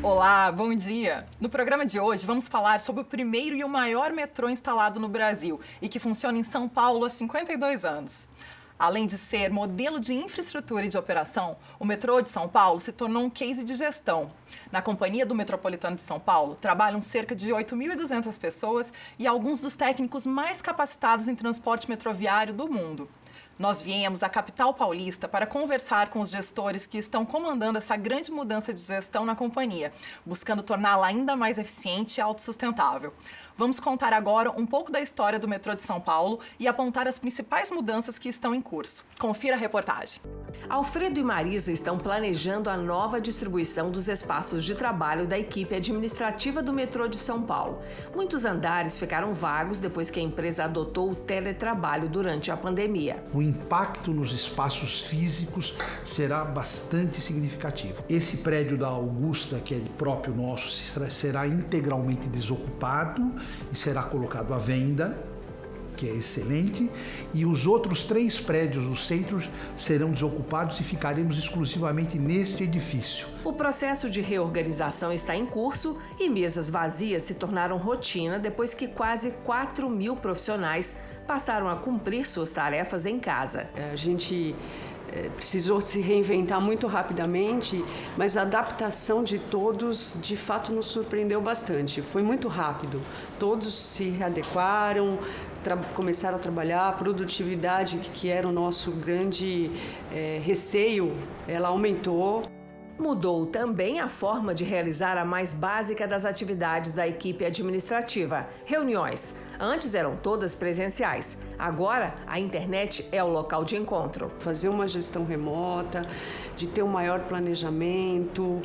Olá, bom dia! No programa de hoje vamos falar sobre o primeiro e o maior metrô instalado no Brasil e que funciona em São Paulo há 52 anos. Além de ser modelo de infraestrutura e de operação, o metrô de São Paulo se tornou um case de gestão. Na Companhia do Metropolitano de São Paulo, trabalham cerca de 8.200 pessoas e alguns dos técnicos mais capacitados em transporte metroviário do mundo. Nós viemos à capital paulista para conversar com os gestores que estão comandando essa grande mudança de gestão na companhia, buscando torná-la ainda mais eficiente e autossustentável. Vamos contar agora um pouco da história do metrô de São Paulo e apontar as principais mudanças que estão em curso. Confira a reportagem. Alfredo e Marisa estão planejando a nova distribuição dos espaços de trabalho da equipe administrativa do metrô de São Paulo. Muitos andares ficaram vagos depois que a empresa adotou o teletrabalho durante a pandemia. O impacto nos espaços físicos será bastante significativo. Esse prédio da Augusta, que é próprio nosso, será integralmente desocupado e será colocado à venda, que é excelente, e os outros 3 prédios do centro serão desocupados e ficaremos exclusivamente neste edifício. O processo de reorganização está em curso e mesas vazias se tornaram rotina depois que quase 4.000 profissionais passaram a cumprir suas tarefas em casa. A gente precisou se reinventar muito rapidamente, mas a adaptação de todos, de fato, nos surpreendeu bastante. Foi muito rápido. Todos se readequaram, começaram a trabalhar. A produtividade, que era o nosso grande receio, ela aumentou. Mudou também a forma de realizar a mais básica das atividades da equipe administrativa, reuniões. Antes eram todas presenciais. Agora, a internet é o local de encontro. Fazer uma gestão remota, de ter um maior planejamento,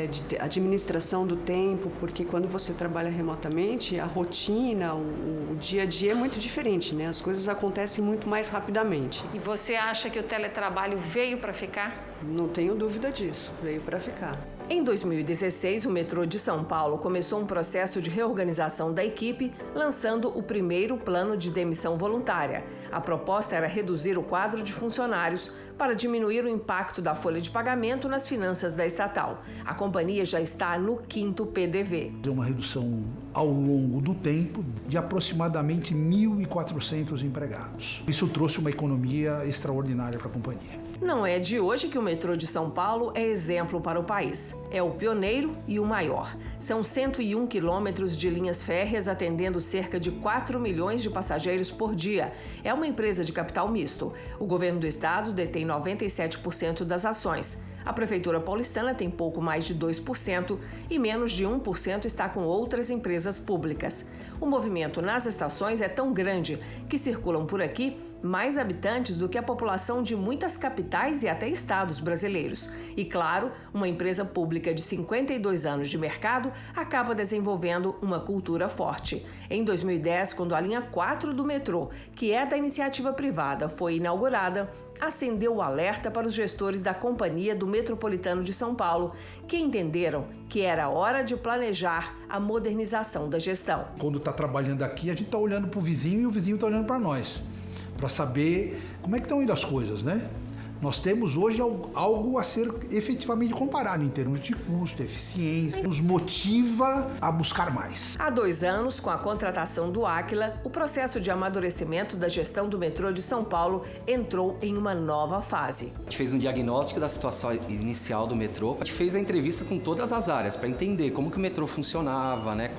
de administração do tempo, porque quando você trabalha remotamente, a rotina, o dia a dia é muito diferente, né? As coisas acontecem muito mais rapidamente. E você acha que o teletrabalho veio para ficar? Não tenho dúvida disso, veio para ficar. Em 2016, o metrô de São Paulo começou um processo de reorganização da equipe, lançando o primeiro plano de demissão voluntária. A proposta era reduzir o quadro de funcionários para diminuir o impacto da folha de pagamento nas finanças da estatal. A companhia já está no 5º PDV. É uma redução ao longo do tempo de aproximadamente 1.400 empregados. Isso trouxe uma economia extraordinária para a companhia. Não é de hoje que o metrô de São Paulo é exemplo para o país. É o pioneiro e o maior. São 101 quilômetros de linhas férreas atendendo cerca de 4 milhões de passageiros por dia. É uma empresa de capital misto. O governo do estado detém 97% das ações. A Prefeitura paulistana tem pouco mais de 2% e menos de 1% está com outras empresas públicas. O movimento nas estações é tão grande que circulam por aqui mais habitantes do que a população de muitas capitais e até estados brasileiros. E claro, uma empresa pública de 52 anos de mercado acaba desenvolvendo uma cultura forte. Em 2010, quando a linha 4 do metrô, que é da iniciativa privada, foi inaugurada, acendeu o alerta para os gestores da Companhia do Metropolitano de São Paulo, que entenderam que era hora de planejar a modernização da gestão. Quando está trabalhando aqui, a gente está olhando para o vizinho e o vizinho está olhando para nós, para saber como é que estão indo as coisas, né? Nós temos hoje algo a ser efetivamente comparado em termos de custo, eficiência, nos motiva a buscar mais. Há 2 anos, com a contratação do Aquila, o processo de amadurecimento da gestão do metrô de São Paulo entrou em uma nova fase. A gente fez um diagnóstico da situação inicial do metrô, a gente fez a entrevista com todas as áreas para entender como que o metrô funcionava, né?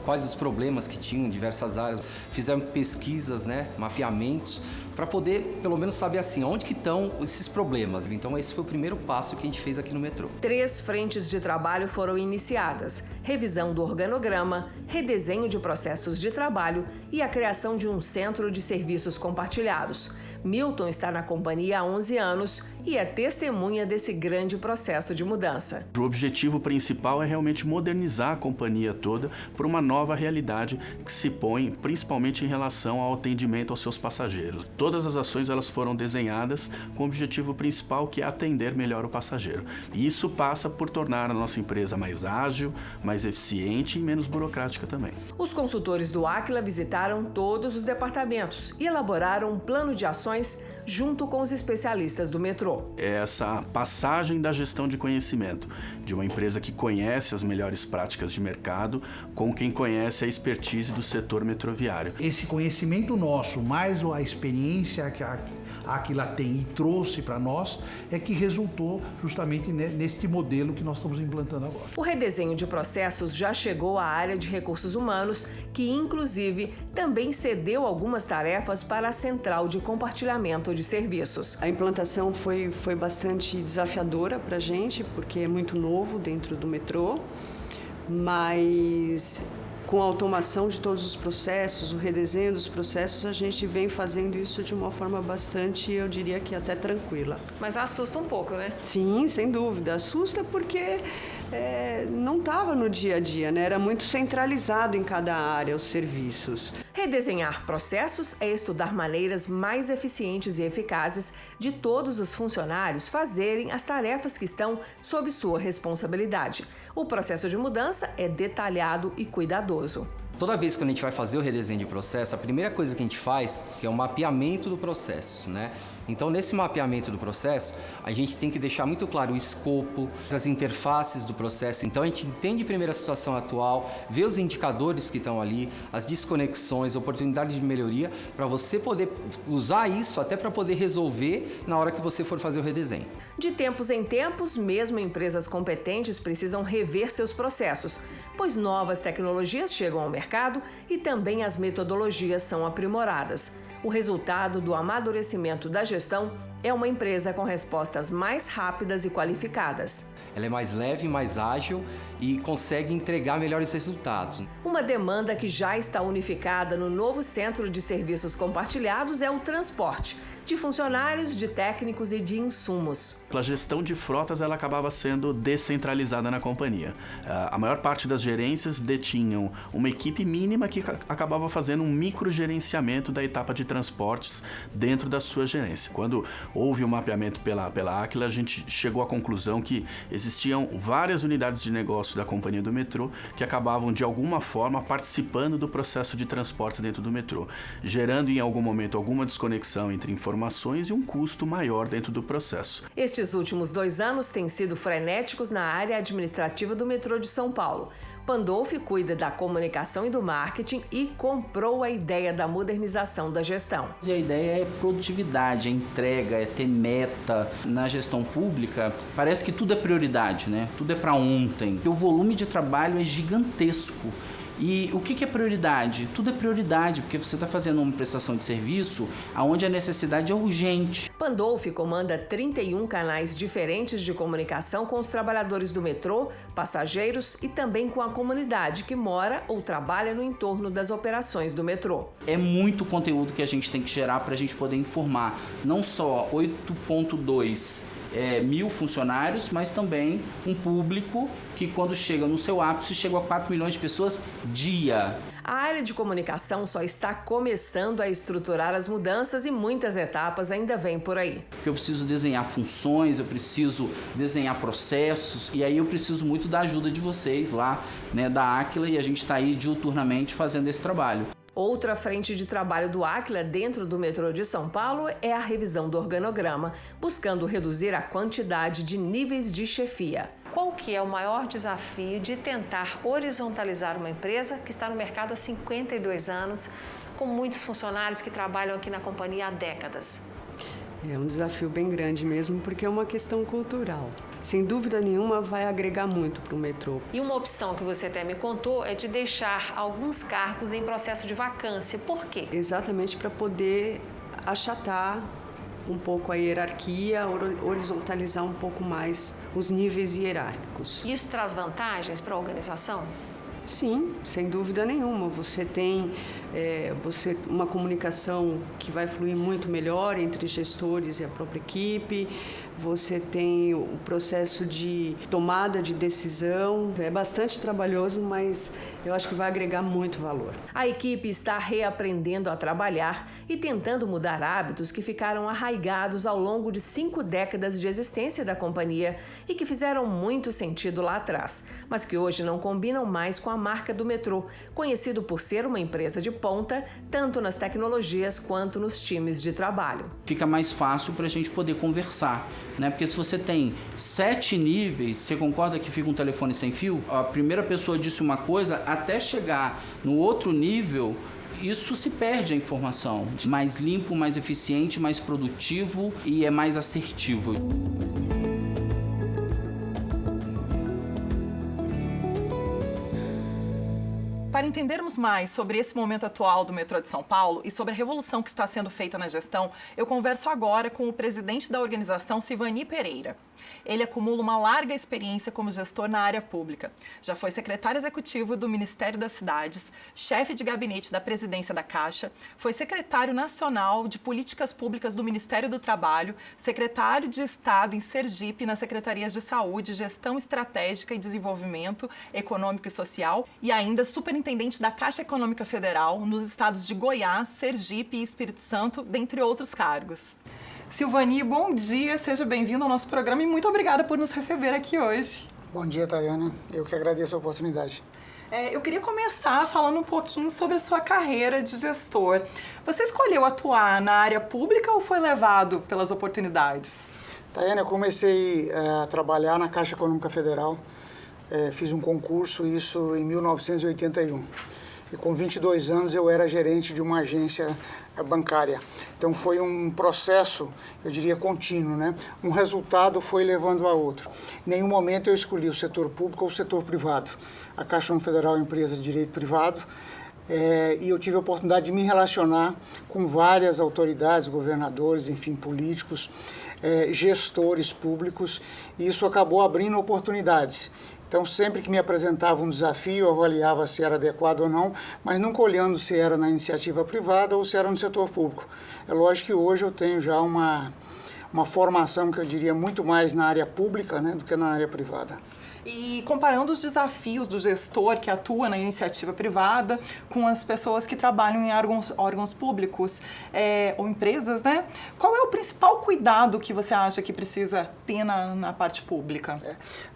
Quais os problemas que tinham em diversas áreas. Fizemos pesquisas, né? Mapeamentos, para poder, pelo menos, saber assim, onde que estão esses problemas. Então, esse foi o primeiro passo que a gente fez aqui no metrô. 3 frentes de trabalho foram iniciadas: revisão do organograma, redesenho de processos de trabalho e a criação de um centro de serviços compartilhados. Milton está na companhia há 11 anos e é testemunha desse grande processo de mudança. O objetivo principal é realmente modernizar a companhia toda para uma nova realidade que se põe principalmente em relação ao atendimento aos seus passageiros. Todas as ações elas foram desenhadas com o objetivo principal, que é atender melhor o passageiro. E isso passa por tornar a nossa empresa mais ágil, mais eficiente e menos burocrática também. Os consultores do Aquila visitaram todos os departamentos e elaboraram um plano de ações junto com os especialistas do metrô. É essa passagem da gestão de conhecimento de uma empresa que conhece as melhores práticas de mercado com quem conhece a expertise do setor metroviário. Esse conhecimento nosso, mais a experiência que a Aquila tem e trouxe para nós, é que resultou justamente neste modelo que nós estamos implantando agora. O redesenho de processos já chegou à área de recursos humanos, que inclusive também cedeu algumas tarefas para a central de compartilhamento de serviços. A implantação foi bastante desafiadora para a gente, porque é muito novo dentro do metrô, mas com a automação de todos os processos, o redesenho dos processos, a gente vem fazendo isso de uma forma bastante, eu diria que até tranquila. Mas assusta um pouco, né? Sim, sem dúvida. Assusta porque não estava no dia a dia, né? Era muito centralizado em cada área os serviços. Redesenhar processos é estudar maneiras mais eficientes e eficazes de todos os funcionários fazerem as tarefas que estão sob sua responsabilidade. O processo de mudança é detalhado e cuidadoso. Toda vez que a gente vai fazer o redesenho de processo, a primeira coisa que a gente faz é o mapeamento do processo, né? Então, nesse mapeamento do processo, a gente tem que deixar muito claro o escopo, as interfaces do processo. Então, a gente entende primeiro a situação atual, vê os indicadores que estão ali, as desconexões, oportunidades de melhoria, para você poder usar isso até para poder resolver na hora que você for fazer o redesenho. De tempos em tempos, mesmo empresas competentes precisam rever seus processos, pois novas tecnologias chegam ao mercado e também as metodologias são aprimoradas. O resultado do amadurecimento da gestão é uma empresa com respostas mais rápidas e qualificadas. Ela é mais leve, mais ágil e consegue entregar melhores resultados. Uma demanda que já está unificada no novo Centro de Serviços Compartilhados é o transporte de funcionários, de técnicos e de insumos. A gestão de frotas ela acabava sendo descentralizada na companhia. A maior parte das gerências detinham uma equipe mínima que acabava fazendo um microgerenciamento da etapa de transportes dentro da sua gerência. Quando houve o mapeamento pela Aquila, a gente chegou à conclusão que existiam várias unidades de negócio da companhia do metrô que acabavam de alguma forma participando do processo de transportes dentro do metrô, gerando em algum momento alguma desconexão entre informações e um custo maior dentro do processo. Estes últimos 2 anos têm sido frenéticos na área administrativa do metrô de São Paulo. Pandolfi cuida da comunicação e do marketing e comprou a ideia da modernização da gestão. A ideia é produtividade, é entrega, é ter meta. Na gestão pública, parece que tudo é prioridade, né? Tudo é para ontem. O volume de trabalho é gigantesco. E o que é prioridade? Tudo é prioridade, porque você está fazendo uma prestação de serviço onde a necessidade é urgente. Pandolfi comanda 31 canais diferentes de comunicação com os trabalhadores do metrô, passageiros e também com a comunidade que mora ou trabalha no entorno das operações do metrô. É muito conteúdo que a gente tem que gerar para a gente poder informar, não só 8.2 mil funcionários, mas também um público que quando chega no seu ápice chega a 4 milhões de pessoas dia. A área de comunicação só está começando a estruturar as mudanças e muitas etapas ainda vêm por aí. Porque eu preciso desenhar funções, eu preciso desenhar processos e aí eu preciso muito da ajuda de vocês lá, né, da Aquila, e a gente está aí diuturnamente fazendo esse trabalho. Outra frente de trabalho do Aquila dentro do metrô de São Paulo é a revisão do organograma, buscando reduzir a quantidade de níveis de chefia. Qual que é o maior desafio de tentar horizontalizar uma empresa que está no mercado há 52 anos, com muitos funcionários que trabalham aqui na companhia há décadas? É um desafio bem grande mesmo, porque é uma questão cultural. Sem dúvida nenhuma, vai agregar muito para o metrô. E uma opção que você até me contou é de deixar alguns cargos em processo de vacância. Por quê? Exatamente para poder achatar um pouco a hierarquia, horizontalizar um pouco mais os níveis hierárquicos. Isso traz vantagens para a organização? Sim, sem dúvida nenhuma. Você tem uma comunicação que vai fluir muito melhor entre gestores e a própria equipe. você tem o processo de tomada de decisão. É bastante trabalhoso, mas eu acho que vai agregar muito valor. A equipe está reaprendendo a trabalhar e tentando mudar hábitos que ficaram arraigados ao longo de 5 décadas de existência da companhia e que fizeram muito sentido lá atrás, mas que hoje não combinam mais com a marca do metrô, conhecido por ser uma empresa de ponta, tanto nas tecnologias quanto nos times de trabalho. Fica mais fácil para a gente poder conversar, né? Porque se você tem 7 níveis, você concorda que fica um telefone sem fio? A primeira pessoa disse uma coisa, até chegar no outro nível, isso se perde a informação. Mais limpo, mais eficiente, mais produtivo e é mais assertivo. Para entendermos mais sobre esse momento atual do metrô de São Paulo e sobre a revolução que está sendo feita na gestão, eu converso agora com o presidente da organização, Sivani Pereira. Ele acumula uma larga experiência como gestor na área pública. Já foi secretário executivo do Ministério das Cidades, chefe de gabinete da Presidência da Caixa, foi secretário nacional de Políticas Públicas do Ministério do Trabalho, secretário de Estado em Sergipe nas Secretarias de Saúde, Gestão Estratégica e Desenvolvimento Econômico e Social e ainda superintendente da Caixa Econômica Federal nos estados de Goiás, Sergipe e Espírito Santo, dentre outros cargos. Sivani, bom dia, seja bem-vindo ao nosso programa e muito obrigada por nos receber aqui hoje. Bom dia, Tayana. Eu que agradeço a oportunidade. Eu queria começar falando um pouquinho sobre a sua carreira de gestor. Você escolheu atuar na área pública ou foi levado pelas oportunidades? Tayana, eu comecei a trabalhar na Caixa Econômica Federal. Fiz um concurso, isso em 1981. E com 22 anos eu era gerente de uma agência bancária. Então foi um processo, eu diria, contínuo, né? Um resultado foi levando a outro. Em nenhum momento eu escolhi o setor público ou o setor privado. A Caixa Federal é uma empresa de direito privado e eu tive a oportunidade de me relacionar com várias autoridades, governadores, enfim, políticos, gestores públicos, e isso acabou abrindo oportunidades. Então, sempre que me apresentava um desafio, eu avaliava se era adequado ou não, mas nunca olhando se era na iniciativa privada ou se era no setor público. É lógico que hoje eu tenho já uma formação que eu diria muito mais na área pública, né, do que na área privada. E comparando os desafios do gestor que atua na iniciativa privada com as pessoas que trabalham em órgãos públicos ou empresas, né? Qual é o principal cuidado que você acha que precisa ter na parte pública?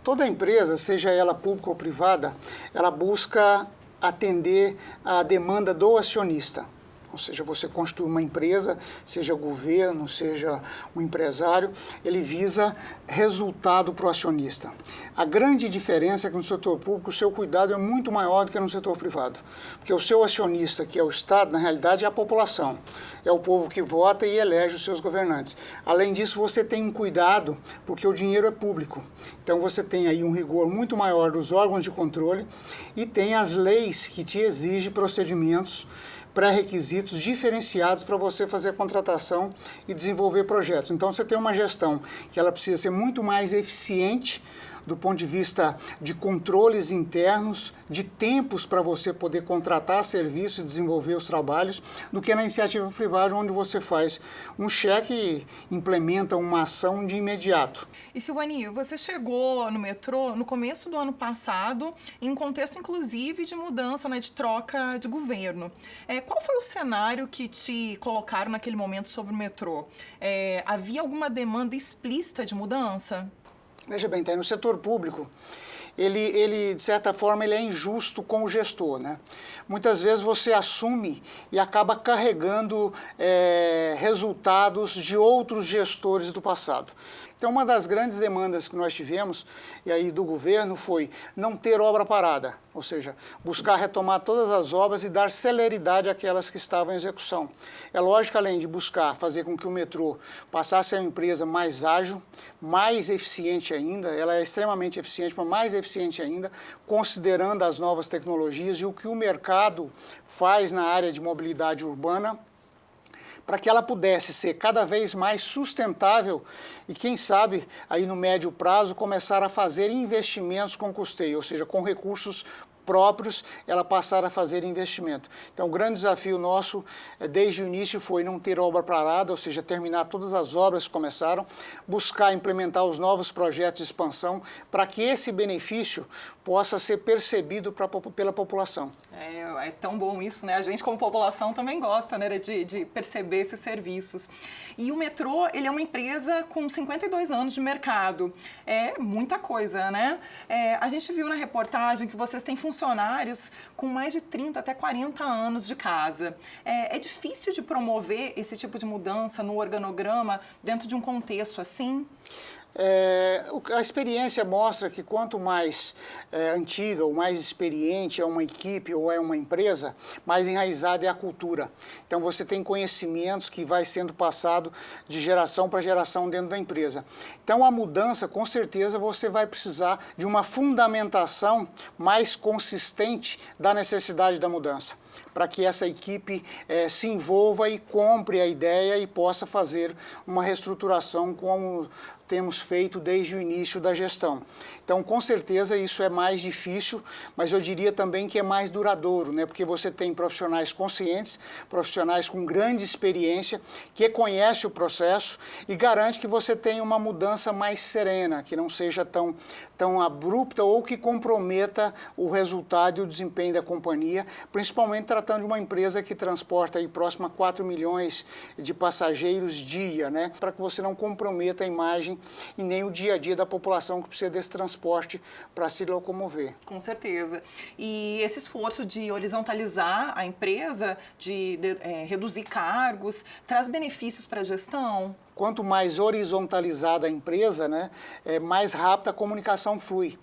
Toda empresa, seja ela pública ou privada, ela busca atender à demanda do acionista. Ou seja, você constitui uma empresa, seja governo, seja um empresário, ele visa resultado para o acionista. A grande diferença é que no setor público o seu cuidado é muito maior do que no setor privado. Porque o seu acionista, que é o Estado, na realidade é a população. É o povo que vota e elege os seus governantes. Além disso, você tem um cuidado, porque o dinheiro é público. Então você tem aí um rigor muito maior dos órgãos de controle e tem as leis que te exigem procedimentos, pré-requisitos diferenciados para você fazer a contratação e desenvolver projetos. Então, você tem uma gestão que ela precisa ser muito mais eficiente do ponto de vista de controles internos, de tempos para você poder contratar serviços e desenvolver os trabalhos, do que na iniciativa privada, onde você faz um cheque e implementa uma ação de imediato. E Sivani, você chegou no metrô no começo do ano passado, em um contexto inclusive de mudança, né, de troca de governo. Qual foi o cenário que te colocaram naquele momento sobre o metrô? Havia alguma demanda explícita de mudança? Veja bem, no setor público, ele de certa forma, ele é injusto com o gestor, né? Muitas vezes você assume e acaba carregando resultados de outros gestores do passado. Então, uma das grandes demandas que nós tivemos, e aí do governo, foi não ter obra parada, ou seja, buscar retomar todas as obras e dar celeridade àquelas que estavam em execução. É lógico, além de buscar fazer com que o metrô passasse a ser uma empresa mais ágil, mais eficiente ainda, ela é extremamente eficiente, mas mais eficiente ainda, considerando as novas tecnologias e o que o mercado faz na área de mobilidade urbana, para que ela pudesse ser cada vez mais sustentável e, quem sabe, aí no médio prazo, começar a fazer investimentos com custeio, ou seja, com recursos próprios, ela passar a fazer investimento. Então, o grande desafio nosso, desde o início, foi não ter obra parada, ou seja, terminar todas as obras que começaram, buscar implementar os novos projetos de expansão, para que esse benefício possa ser percebido pela população. É tão bom isso, né? A gente, como população, também gosta, né, de perceber esses serviços. E o metrô, ele é uma empresa com 52 anos de mercado. É muita coisa, né? A gente viu na reportagem que vocês têm funcionários com mais de 30 até 40 anos de casa. É difícil de promover esse tipo de mudança no organograma dentro de um contexto assim? A experiência mostra que quanto mais antiga ou mais experiente é uma equipe ou é uma empresa, mais enraizada é a cultura. Então você tem conhecimentos que vai sendo passado de geração para geração dentro da empresa. Então a mudança, com certeza, você vai precisar de uma fundamentação mais consistente da necessidade da mudança, para que essa equipe se envolva e compre a ideia e possa fazer uma reestruturação como temos feito desde o início da gestão. Então, com certeza, isso é mais difícil, mas eu diria também que é mais duradouro, né? Porque você tem profissionais conscientes, profissionais com grande experiência, que conhecem o processo e garante que você tenha uma mudança mais serena, que não seja tão abrupta ou que comprometa o resultado e o desempenho da companhia, principalmente tratando de uma empresa que transporta aí próximo a 4 milhões de passageiros dia, né? Para que você não comprometa a imagem e nem o dia a dia da população que precisa desse transporte para se locomover. Com certeza. E esse esforço de horizontalizar a empresa, de reduzir cargos, traz benefícios para a gestão? Quanto mais horizontalizada a empresa, né, mais rápida a comunicação flui.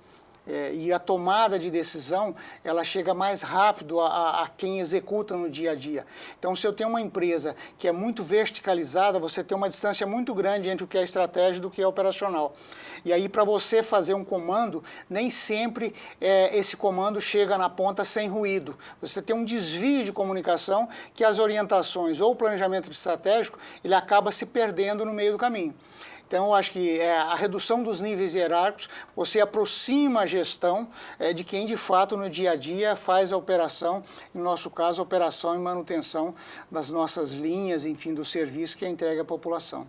E a tomada de decisão, ela chega mais rápido a quem executa no dia a dia. Então, se eu tenho uma empresa que é muito verticalizada, você tem uma distância muito grande entre o que é estratégia do que é operacional. E aí, para você fazer um comando, nem sempre esse comando chega na ponta sem ruído. Você tem um desvio de comunicação que as orientações ou o planejamento estratégico, ele acaba se perdendo no meio do caminho. Então, eu acho que a redução dos níveis hierárquicos, você aproxima a gestão de quem, de fato, no dia a dia faz a operação, no nosso caso, a operação e manutenção das nossas linhas, enfim, do serviço que é entregue à população.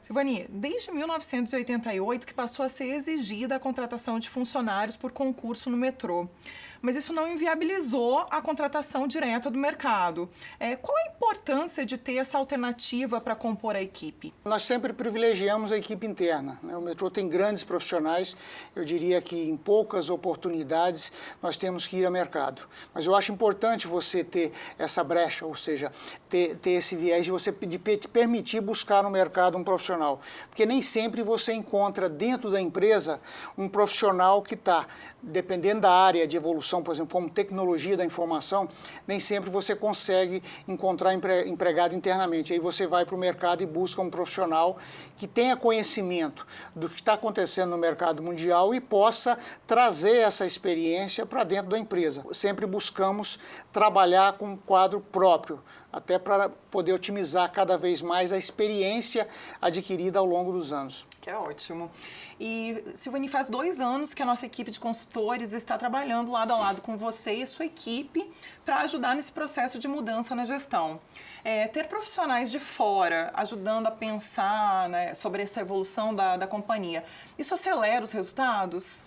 Silvani, desde 1988 que passou a ser exigida a contratação de funcionários por concurso no metrô. Mas isso não inviabilizou a contratação direta do mercado. Qual a importância de ter essa alternativa para compor a equipe? Nós sempre privilegiamos a equipe interna, né? O metrô tem grandes profissionais, eu diria que em poucas oportunidades nós temos que ir ao mercado. Mas eu acho importante você ter essa brecha, ou seja, ter esse viés de permitir buscar no mercado um profissional. Porque nem sempre você encontra dentro da empresa um profissional que está, dependendo da área de evolução, por exemplo, como tecnologia da informação, nem sempre você consegue encontrar empregado internamente. Aí você vai para o mercado e busca um profissional que tenha conhecimento do que está acontecendo no mercado mundial e possa trazer essa experiência para dentro da empresa. Sempre buscamos trabalhar com um quadro próprio, até para poder otimizar cada vez mais a experiência adquirida ao longo dos anos. Que é ótimo. E, Silvani, faz 2 anos que a nossa equipe de consultores está trabalhando lado a lado com você e sua equipe para ajudar nesse processo de mudança na gestão. Ter profissionais de fora ajudando a pensar, né, sobre essa evolução da companhia, isso acelera os resultados?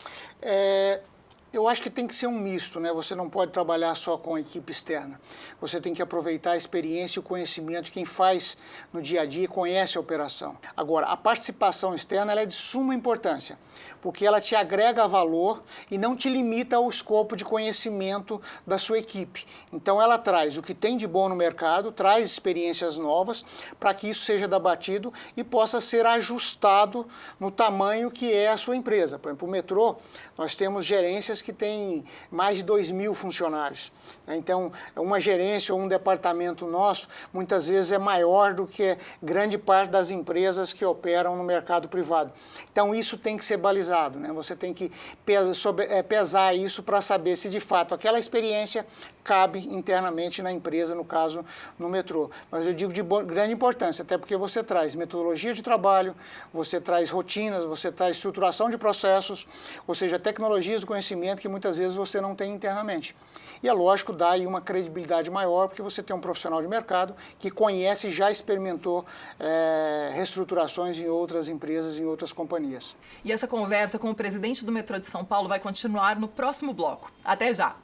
Eu acho que tem que ser um misto, né? Você não pode trabalhar só com a equipe externa. Você tem que aproveitar a experiência e o conhecimento de quem faz no dia a dia e conhece a operação. Agora, a participação externa ela é de suma importância, porque ela te agrega valor e não te limita ao escopo de conhecimento da sua equipe. Então, ela traz o que tem de bom no mercado, traz experiências novas para que isso seja debatido e possa ser ajustado no tamanho que é a sua empresa. Por exemplo, o metrô, nós temos gerências que têm mais de 2.000 funcionários. Então, uma gerência ou um departamento nosso, muitas vezes é maior do que grande parte das empresas que operam no mercado privado. Então, isso tem que ser balizado, né? Você tem que pesar isso para saber se, de fato, aquela experiência cabe internamente na empresa, no caso, no metrô. Mas eu digo de grande importância, até porque você traz metodologia de trabalho, você traz rotinas, você traz estruturação de processos, ou seja, tecnologias do conhecimento que muitas vezes você não tem internamente. E é lógico, dá aí uma credibilidade maior, porque você tem um profissional de mercado que conhece e já experimentou reestruturações em outras empresas, em outras companhias. E essa conversa com o presidente do Metrô de São Paulo vai continuar no próximo bloco. Até já!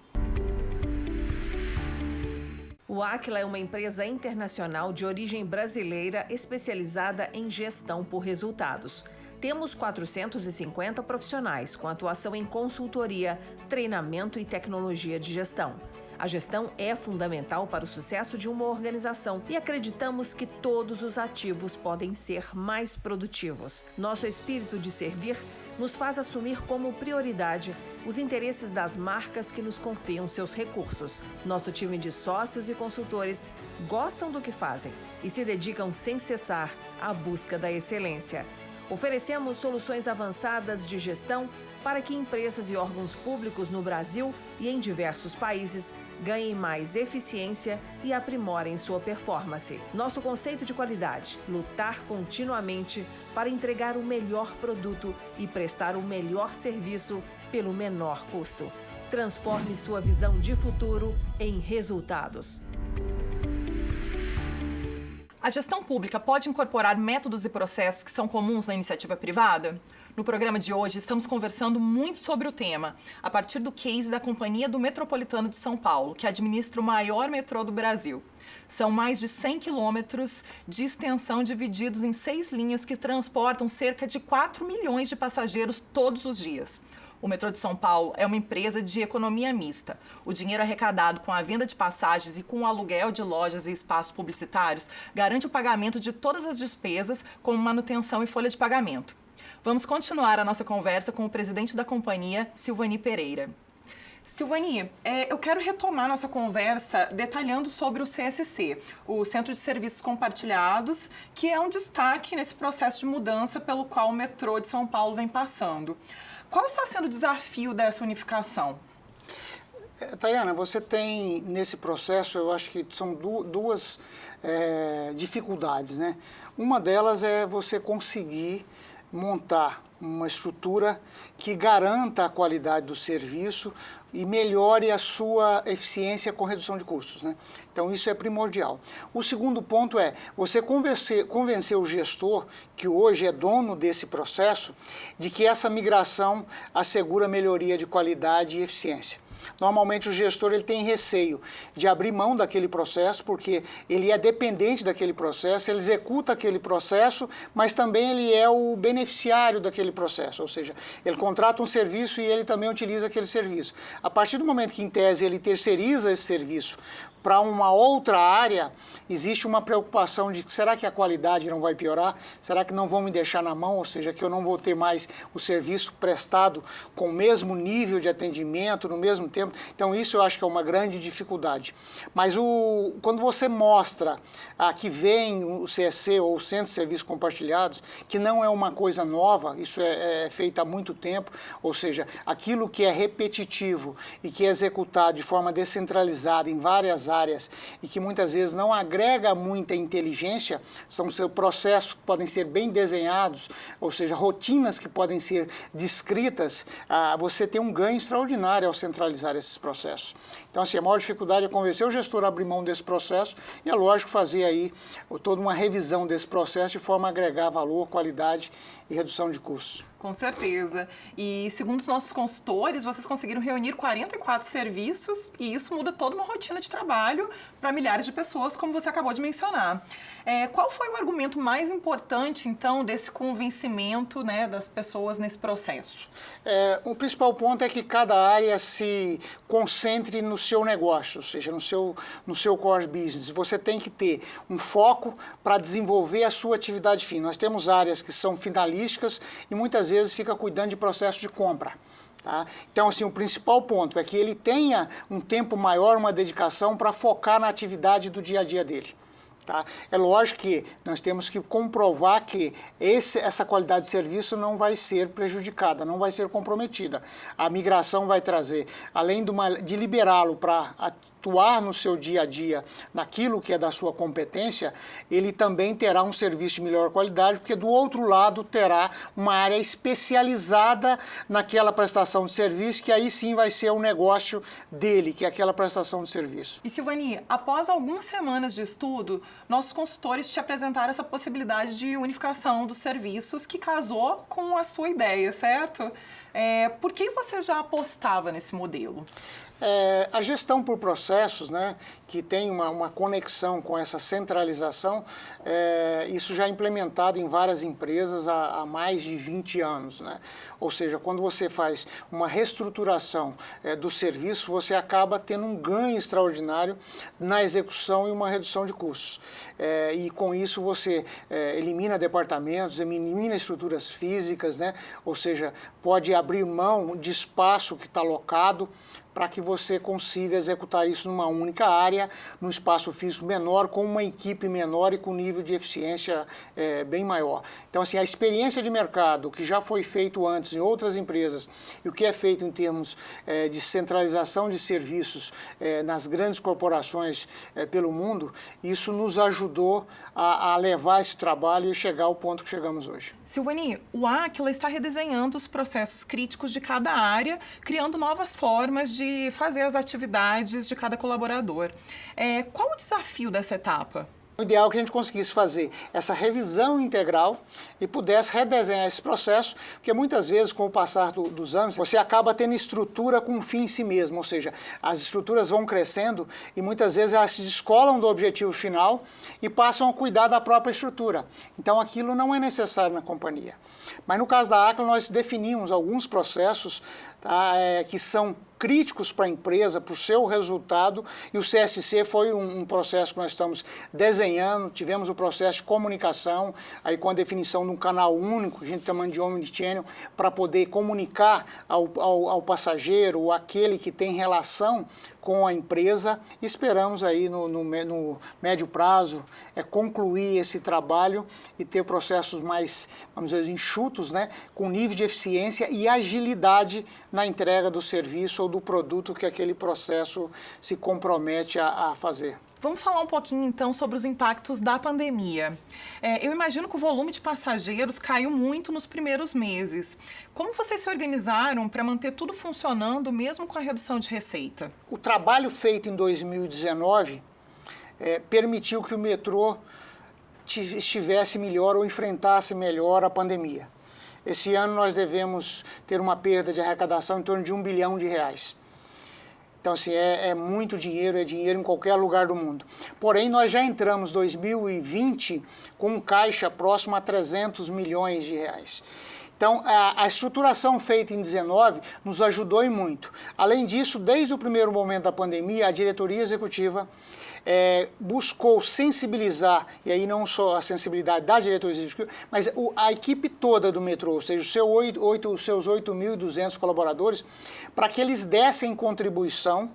O Aquila é uma empresa internacional de origem brasileira especializada em gestão por resultados. Temos 450 profissionais com atuação em consultoria, treinamento e tecnologia de gestão. A gestão é fundamental para o sucesso de uma organização e acreditamos que todos os ativos podem ser mais produtivos. Nosso espírito de servir nos faz assumir como prioridade os interesses das marcas que nos confiam seus recursos. Nosso time de sócios e consultores gostam do que fazem e se dedicam sem cessar à busca da excelência. Oferecemos soluções avançadas de gestão para que empresas e órgãos públicos no Brasil e em diversos países ganhem mais eficiência e aprimorem sua performance. Nosso conceito de qualidade: lutar continuamente para entregar o melhor produto e prestar o melhor serviço pelo menor custo. Transforme sua visão de futuro em resultados. A gestão pública pode incorporar métodos e processos que são comuns na iniciativa privada? No programa de hoje, estamos conversando muito sobre o tema, a partir do case da Companhia do Metropolitano de São Paulo, que administra o maior metrô do Brasil. São mais de 100 quilômetros de extensão divididos em 6 linhas que transportam cerca de 4 milhões de passageiros todos os dias. O Metrô de São Paulo é uma empresa de economia mista. O dinheiro arrecadado com a venda de passagens e com o aluguel de lojas e espaços publicitários garante o pagamento de todas as despesas, como manutenção e folha de pagamento. Vamos continuar a nossa conversa com o presidente da companhia, Silvani Pereira. Silvani, eu quero retomar nossa conversa detalhando sobre o CSC, o Centro de Serviços Compartilhados, que é um destaque nesse processo de mudança pelo qual o metrô de São Paulo vem passando. Qual está sendo o desafio dessa unificação? Tayana, você tem nesse processo, eu acho que são duas dificuldades, né? Uma delas é você conseguir montar uma estrutura que garanta a qualidade do serviço e melhore a sua eficiência com redução de custos, né? Então isso é primordial. O segundo ponto é você convencer o gestor, que hoje é dono desse processo, de que essa migração assegura melhoria de qualidade e eficiência. Normalmente o gestor ele tem receio de abrir mão daquele processo, porque ele é dependente daquele processo, ele executa aquele processo, mas também ele é o beneficiário daquele processo, ou seja, ele contrata um serviço e ele também utiliza aquele serviço. A partir do momento que, em tese, ele terceiriza esse serviço para uma outra área, existe uma preocupação de será que a qualidade não vai piorar? Será que não vão me deixar na mão? Ou seja, que eu não vou ter mais o serviço prestado com o mesmo nível de atendimento, no mesmo tempo. Então isso eu acho que é uma grande dificuldade. Mas quando você mostra que vem o CSC ou o Centro de Serviços Compartilhados, que não é uma coisa nova, isso é feito há muito tempo, ou seja, aquilo que é repetitivo e que é executado de forma descentralizada em várias áreas e que muitas vezes não agrega muita inteligência, são processos que podem ser bem desenhados, ou seja, rotinas que podem ser descritas, você tem um ganho extraordinário ao centralizar esses processos. Então, assim, a maior dificuldade é convencer o gestor a abrir mão desse processo e, é lógico, fazer aí toda uma revisão desse processo de forma a agregar valor, qualidade e redução de custos. Com certeza. E segundo os nossos consultores, vocês conseguiram reunir 44 serviços e isso muda toda uma rotina de trabalho para milhares de pessoas, como você acabou de mencionar. Qual foi o argumento mais importante, então, desse convencimento, né, das pessoas nesse processo? O principal ponto é que cada área se concentre no seu negócio, ou seja, no seu core business. Você tem que ter um foco para desenvolver a sua atividade fim. Nós temos áreas que são finalísticas e muitas vezes fica cuidando de processo de compra. Tá? Então, assim, o principal ponto é que ele tenha um tempo maior, uma dedicação para focar na atividade do dia a dia dele. Tá? É lógico que nós temos que comprovar que essa qualidade de serviço não vai ser prejudicada, não vai ser comprometida. A migração vai trazer, além de liberá-lo para atuar no seu dia a dia, naquilo que é da sua competência, ele também terá um serviço de melhor qualidade, porque do outro lado terá uma área especializada naquela prestação de serviço, que aí sim vai ser o negócio dele, que é aquela prestação de serviço. E Silvani, após algumas semanas de estudo, nossos consultores te apresentaram essa possibilidade de unificação dos serviços que casou com a sua ideia, certo? Por que você já apostava nesse modelo? A gestão por processos, né, que tem uma conexão com essa centralização, isso já é implementado em várias empresas há mais de 20 anos. Né? Ou seja, quando você faz uma reestruturação do serviço, você acaba tendo um ganho extraordinário na execução e uma redução de custos. E com isso você elimina departamentos, elimina estruturas físicas, né? Ou seja, pode abrir mão de espaço que está alocado para que você consiga executar isso numa única área, num espaço físico menor, com uma equipe menor e com nível de eficiência bem maior. Então, assim, a experiência de mercado, o que já foi feito antes em outras empresas e o que é feito em termos de centralização de serviços nas grandes corporações pelo mundo, isso nos ajudou a levar esse trabalho e chegar ao ponto que chegamos hoje. Silvani, o Aquila está redesenhando os processos críticos de cada área, criando novas formas de fazer as atividades de cada colaborador. Qual o desafio dessa etapa? O ideal é que a gente conseguisse fazer essa revisão integral e pudesse redesenhar esse processo, porque muitas vezes, com o passar dos anos, você acaba tendo estrutura com um fim em si mesmo, ou seja, as estruturas vão crescendo e muitas vezes elas se descolam do objetivo final e passam a cuidar da própria estrutura. Então aquilo não é necessário na companhia. Mas no caso da Aquila, nós definimos alguns processos que são críticos para a empresa, para o seu resultado, e o CSC foi um processo que nós estamos desenhando. Tivemos o processo de comunicação, aí com a definição de um canal único, que a gente está chamando de Omnichannel, para poder comunicar ao passageiro, ou aquele que tem relação com a empresa. Esperamos aí no médio prazo concluir esse trabalho e ter processos mais, vamos dizer, enxutos, né, com nível de eficiência e agilidade na entrega do serviço ou do produto que aquele processo se compromete a fazer. Vamos falar um pouquinho, então, sobre os impactos da pandemia. Eu imagino que o volume de passageiros caiu muito nos primeiros meses. Como vocês se organizaram para manter tudo funcionando, mesmo com a redução de receita? O trabalho feito em 2019 permitiu que o metrô estivesse melhor ou enfrentasse melhor a pandemia. Esse ano nós devemos ter uma perda de arrecadação em torno de R$1 bilhão. Então, assim, é muito dinheiro, é dinheiro em qualquer lugar do mundo. Porém, nós já entramos em 2020 com um caixa próximo a R$300 milhões. Então, a estruturação feita em 2019 nos ajudou e muito. Além disso, desde o primeiro momento da pandemia, a diretoria executiva buscou sensibilizar, e aí não só a sensibilidade da diretoria executiva, mas a equipe toda do metrô, ou seja, os seus 8.200 colaboradores, para que eles dessem contribuição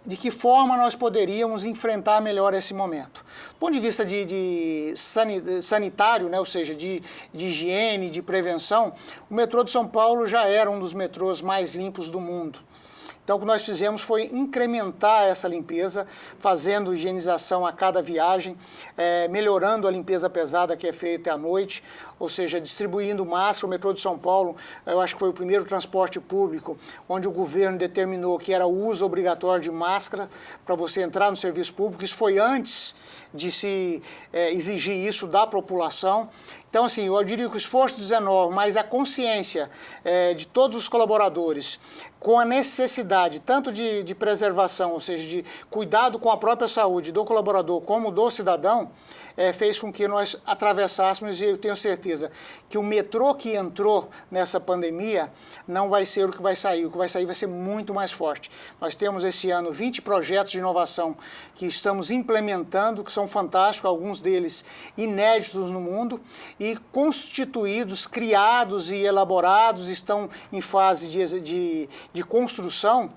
de que forma nós poderíamos enfrentar melhor esse momento. Do ponto de vista de sanitário, né, ou seja, de higiene, de prevenção, o metrô de São Paulo já era um dos metrôs mais limpos do mundo. Então, o que nós fizemos foi incrementar essa limpeza, fazendo higienização a cada viagem, melhorando a limpeza pesada que é feita à noite, ou seja, distribuindo máscara. O metrô de São Paulo, eu acho que foi o primeiro transporte público onde o governo determinou que era o uso obrigatório de máscara para você entrar no serviço público. Isso foi antes de se exigir isso da população. Então, assim, eu diria que o esforço de 19, mas a consciência de todos os colaboradores, com a necessidade tanto de preservação, ou seja, de cuidado com a própria saúde do colaborador como do cidadão, fez com que nós atravessássemos, e eu tenho certeza que o metrô que entrou nessa pandemia não vai ser o que vai sair. O que vai sair vai ser muito mais forte. Nós temos esse ano 20 projetos de inovação que estamos implementando, que são fantásticos, alguns deles inéditos no mundo, e constituídos, criados e elaborados, estão em fase de construção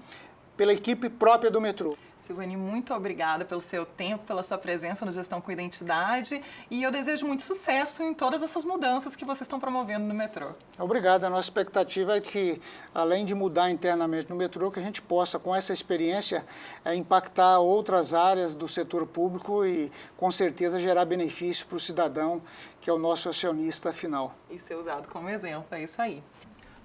pela equipe própria do metrô. Silvani, muito obrigada pelo seu tempo, pela sua presença no Gestão com Identidade, e eu desejo muito sucesso em todas essas mudanças que vocês estão promovendo no metrô. Obrigado. A nossa expectativa é que, além de mudar internamente no metrô, que a gente possa, com essa experiência, impactar outras áreas do setor público e, com certeza, gerar benefício para o cidadão, que é o nosso acionista final. E ser usado como exemplo, é isso aí.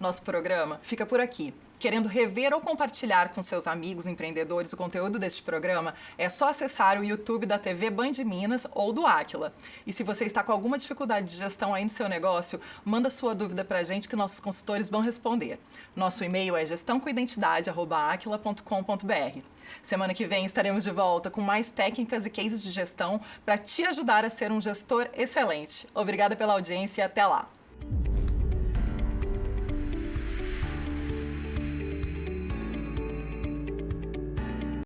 Nosso programa fica por aqui. Querendo rever ou compartilhar com seus amigos empreendedores o conteúdo deste programa, é só acessar o YouTube da TV Band Minas ou do Áquila. E se você está com alguma dificuldade de gestão aí no seu negócio, manda sua dúvida para a gente que nossos consultores vão responder. Nosso e-mail é gestãocoidentidade@aquila.com.br. Semana que vem estaremos de volta com mais técnicas e cases de gestão para te ajudar a ser um gestor excelente. Obrigada pela audiência e até lá!